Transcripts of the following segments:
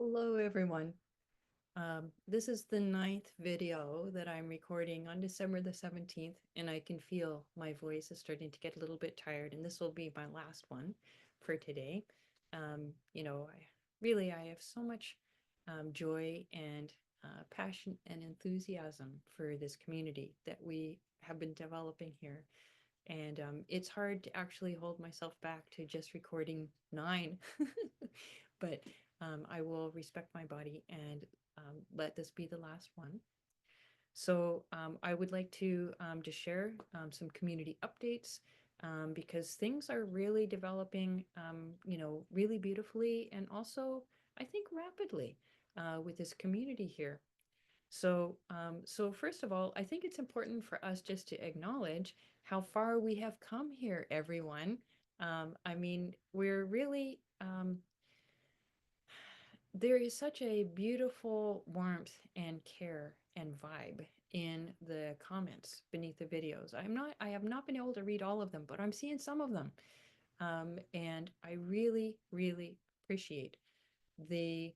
Hello, everyone. This is the ninth video that I'm recording on December the 17th, and I can feel my voice is starting to get a little bit tired, and this will be my last one for today. I have so much joy and passion and enthusiasm for this community that we have been developing here. And it's hard to actually hold myself back to just recording nine, but I will respect my body and let this be the last one. So I would like to just share some community updates because things are really developing, really beautifully and also, I think, rapidly with this community here. So first of all, I think it's important for us just to acknowledge how far we have come here, everyone. I mean, we're really there is such a beautiful warmth and care and vibe in the comments beneath the videos. I have not been able to read all of them, but I'm seeing some of them. And I really, really appreciate the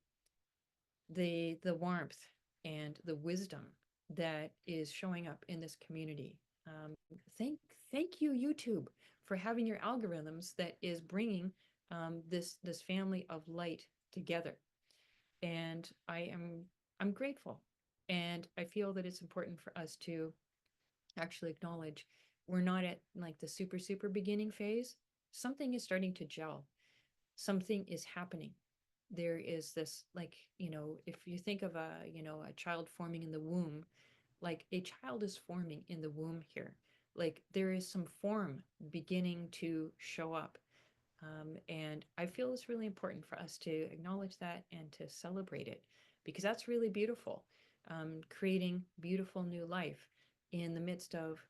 the warmth and the wisdom that is showing up in this community. Um, thank thank you, YouTube, for having your algorithms that is bringing this family of light together. And I'm grateful, and I feel that it's important for us to actually acknowledge we're not at like the super beginning phase. Something is starting to gel. Something is happening. There is this, like, if you think of a child forming in the womb, like a child is forming in the womb here. Like there is some form beginning to show up. And I feel it's really important for us to acknowledge that and to celebrate it because that's really beautiful. Creating beautiful new life in the midst of,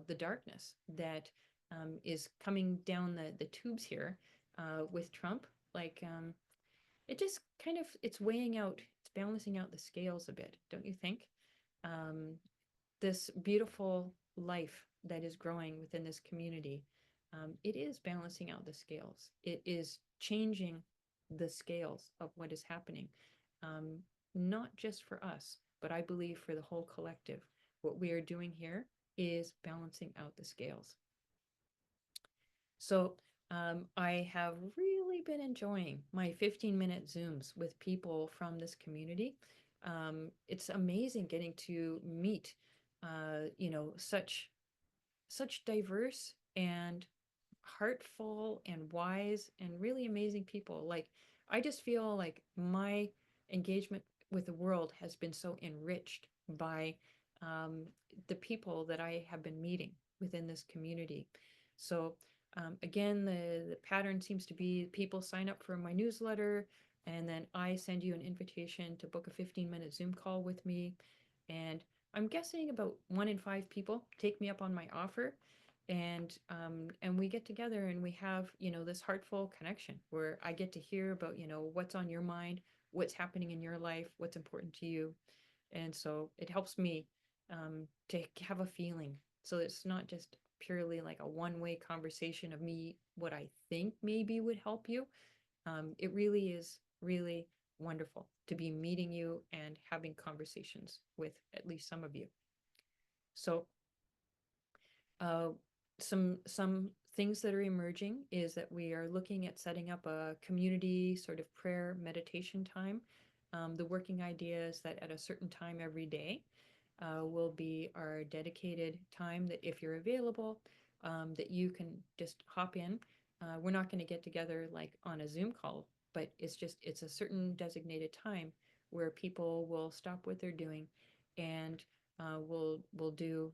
the darkness that is coming down the tubes here with Trump. Like, it just kind of, it's weighing out, it's balancing out the scales a bit, don't you think? Um, this beautiful life that is growing within this community, it is balancing out the scales. It is changing the scales of what is happening, um, not just for us, but I believe for the whole collective. What we are doing here is balancing out the scales. So I have really been enjoying my 15-minute Zooms with people from this community. It's amazing getting to meet, such diverse and heartful and wise and really amazing people. Like, I just feel like my engagement with the world has been so enriched by um, the people that I have been meeting within this community. So, again, the pattern seems to be people sign up for my newsletter, and then I send you an invitation to book a 15-minute Zoom call with me. And I'm guessing about 1 in 5 people take me up on my offer, and we get together and we have, this heartful connection where I get to hear about, what's on your mind, what's happening in your life, what's important to you. And so it helps me to have a feeling, so it's not just purely like a one-way conversation of me what I think maybe would help you. It really is really wonderful to be meeting you and having conversations with at least some of you. So uh, some things that are emerging is that we are looking at setting up a community sort of prayer meditation time. The working idea is that at a certain time every day will be our dedicated time that if you're available, that you can just hop in. We're not going to get together like on a Zoom call, but it's a certain designated time where people will stop what they're doing, and we'll do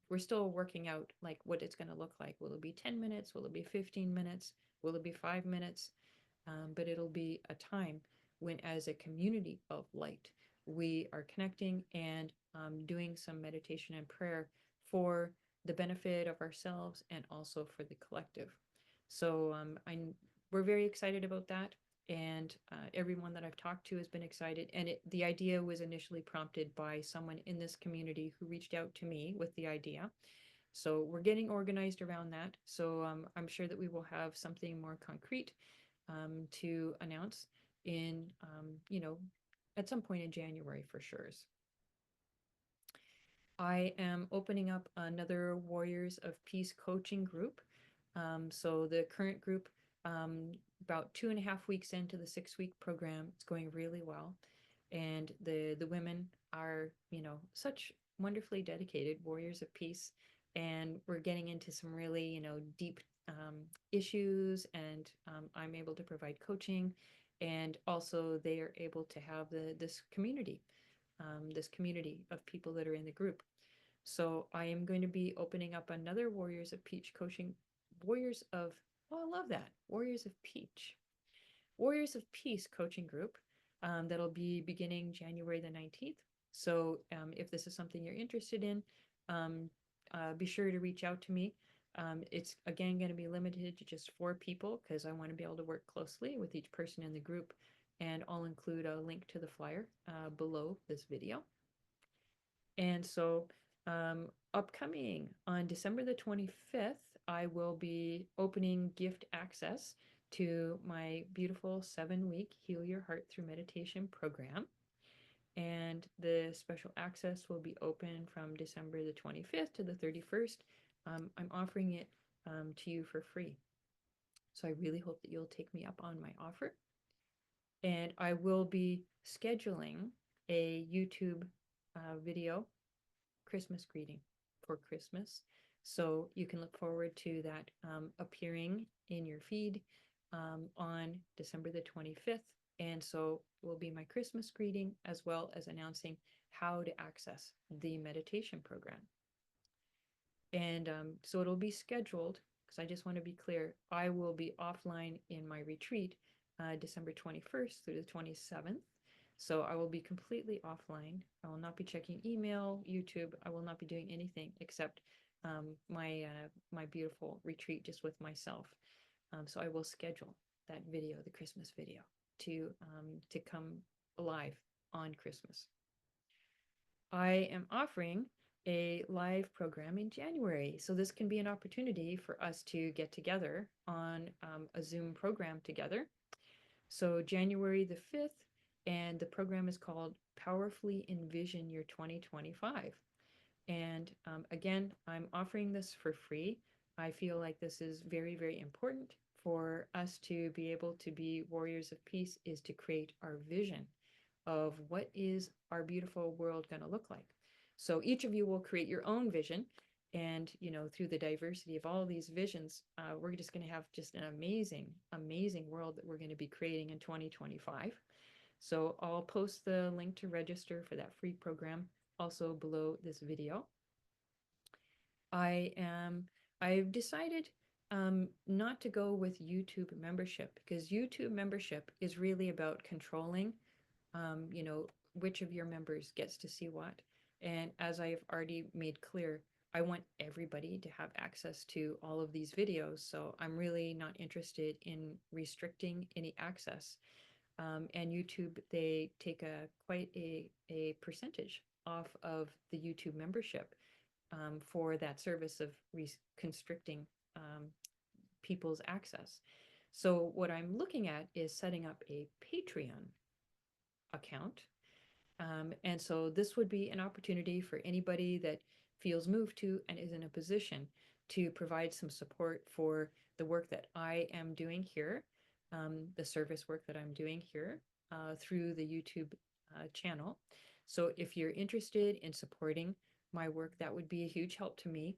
we're still working out like what it's going to look like. Will it be 10 minutes? Will it be 15 minutes? Will it be 5 minutes? But it'll be a time when, as a community of light, we are connecting and doing some meditation and prayer for the benefit of ourselves and also for the collective. So we're very excited about that. And everyone that I've talked to has been excited. And the idea was initially prompted by someone in this community who reached out to me with the idea. So we're getting organized around that. So I'm sure that we will have something more concrete to announce. in, at some point in January for sure. I am opening up another Warriors of Peace coaching group. So the current group, about 2.5 weeks into the 6 week program, it's going really well. And the women are, such wonderfully dedicated warriors of peace. And we're getting into some really, deep issues. And I'm able to provide coaching. And also they are able to have this community of people that are in the group. So I am going to be opening up another Warriors of, oh, I love that, Warriors of Peace coaching group that'll be beginning January the 19th. So if this is something you're interested in, um, be sure to reach out to me. It's again going to be limited to just 4 people because I want to be able to work closely with each person in the group. And I'll include a link to the flyer below this video. And so, upcoming on December the 25th, I will be opening gift access to my beautiful 7 week Heal Your Heart Through Meditation program. And the special access will be open from December the 25th to the 31st. I'm offering it to you for free. So I really hope that you'll take me up on my offer. And I will be scheduling a YouTube video Christmas greeting for Christmas. So you can look forward to that appearing in your feed on December the 25th. And so will be my Christmas greeting as well as announcing how to access the meditation program. And so it'll be scheduled because I just want to be clear. I will be offline in my retreat December 21st through the 27th. So I will be completely offline. I will not be checking email, YouTube. I will not be doing anything except my beautiful retreat just with myself. So I will schedule that video, the Christmas video, to come alive on Christmas. I am offering a live program in January. So this can be an opportunity for us to get together on a Zoom program together. So January the 5th, and the program is called Powerfully Envision Your 2025. And again, I'm offering this for free. I feel like this is very, very important for us to be able to be warriors of peace, is to create our vision of what is our beautiful world going to look like. So each of you will create your own vision. And, through the diversity of all these visions, we're just going to have just an amazing, amazing world that we're going to be creating in 2025. So I'll post the link to register for that free program also below this video. I've decided not to go with YouTube membership because YouTube membership is really about controlling which of your members gets to see what. And as I've already made clear, I want everybody to have access to all of these videos. So I'm really not interested in restricting any access. And YouTube, they take quite a percentage off of the YouTube membership for that service of constricting people's access. So what I'm looking at is setting up a Patreon account. And so this would be an opportunity for anybody that feels moved to and is in a position to provide some support for the work that I am doing here, the service work that I'm doing here through the YouTube channel. So if you're interested in supporting my work, that would be a huge help to me.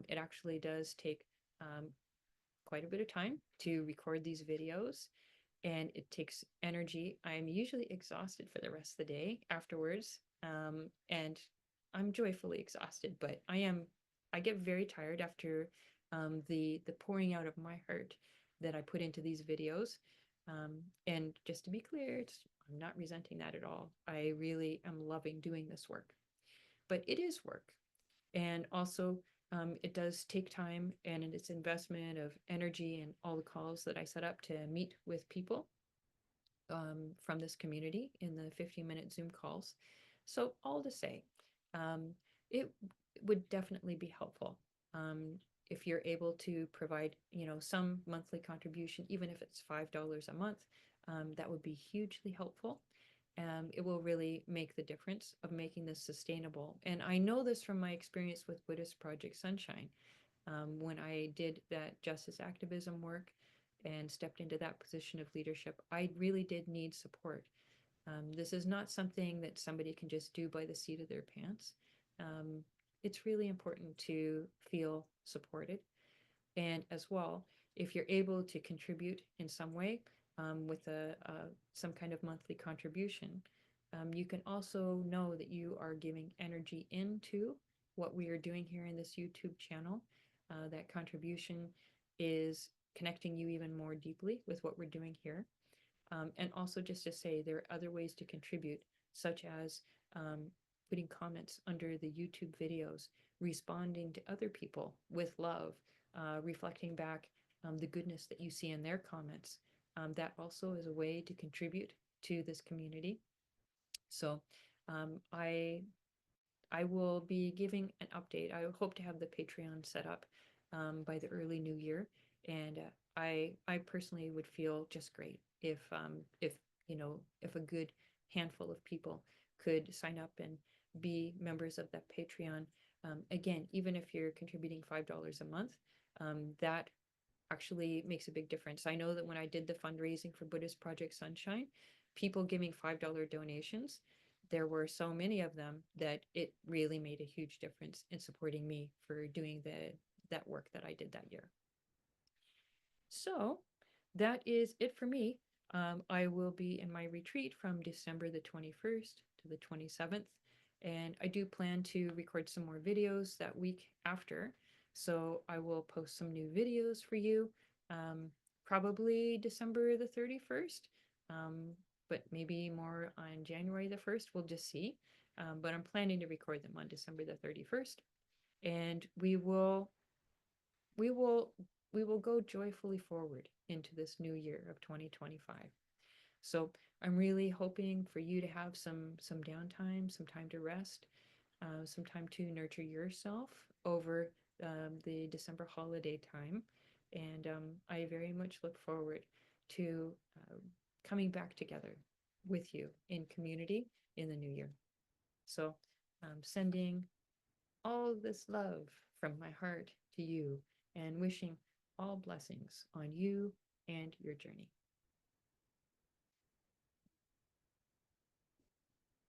It actually does take quite a bit of time to record these videos, and it takes energy. I'm usually exhausted for the rest of the day afterwards, and I'm joyfully exhausted, but I get very tired after the pouring out of my heart that I put into these videos. And just to be clear, I'm not resenting that at all. I really am loving doing this work, but it is work. And also, it does take time, and it's investment of energy and all the calls that I set up to meet with people from this community in the 15-minute Zoom calls. So all to say, it would definitely be helpful if you're able to provide, some monthly contribution, even if it's $5 a month. that would be hugely helpful. It will really make the difference of making this sustainable. And I know this from my experience with Buddhist Project Sunshine. When I did that justice activism work and stepped into that position of leadership, I really did need support. This is not something that somebody can just do by the seat of their pants. Um, it's really important to feel supported. And as well, if you're able to contribute in some way with some kind of monthly contribution, you can also know that you are giving energy into what we are doing here in this YouTube channel. That contribution is connecting you even more deeply with what we're doing here. And also, just to say, there are other ways to contribute, such as putting comments under the YouTube videos, responding to other people with love, reflecting back the goodness that you see in their comments. That also is a way to contribute to this community. So um, I I will be giving an update. I hope to have the Patreon set up by the early new year, and I personally would feel just great if if a good handful of people could sign up and be members of that Patreon. Again, even if you're contributing $5 a month, that actually makes a big difference. I know that when I did the fundraising for Buddhist Project Sunshine, people giving $5 donations, there were so many of them that it really made a huge difference in supporting me for doing that work that I did that year. So that is it for me. I will be in my retreat from December the 21st to the 27th. And I do plan to record some more videos that week after. So I will post some new videos for you, probably December the 31st, um, but maybe more on January the 1st. We'll just see. But I'm planning to record them on December the 31st. And we will we will go joyfully forward into this new year of 2025. So I'm really hoping for you to have some downtime, some time to rest, some time to nurture yourself over the December holiday time. And I very much look forward to coming back together with you in community in the new year. So sending all this love from my heart to you and wishing all blessings on you and your journey.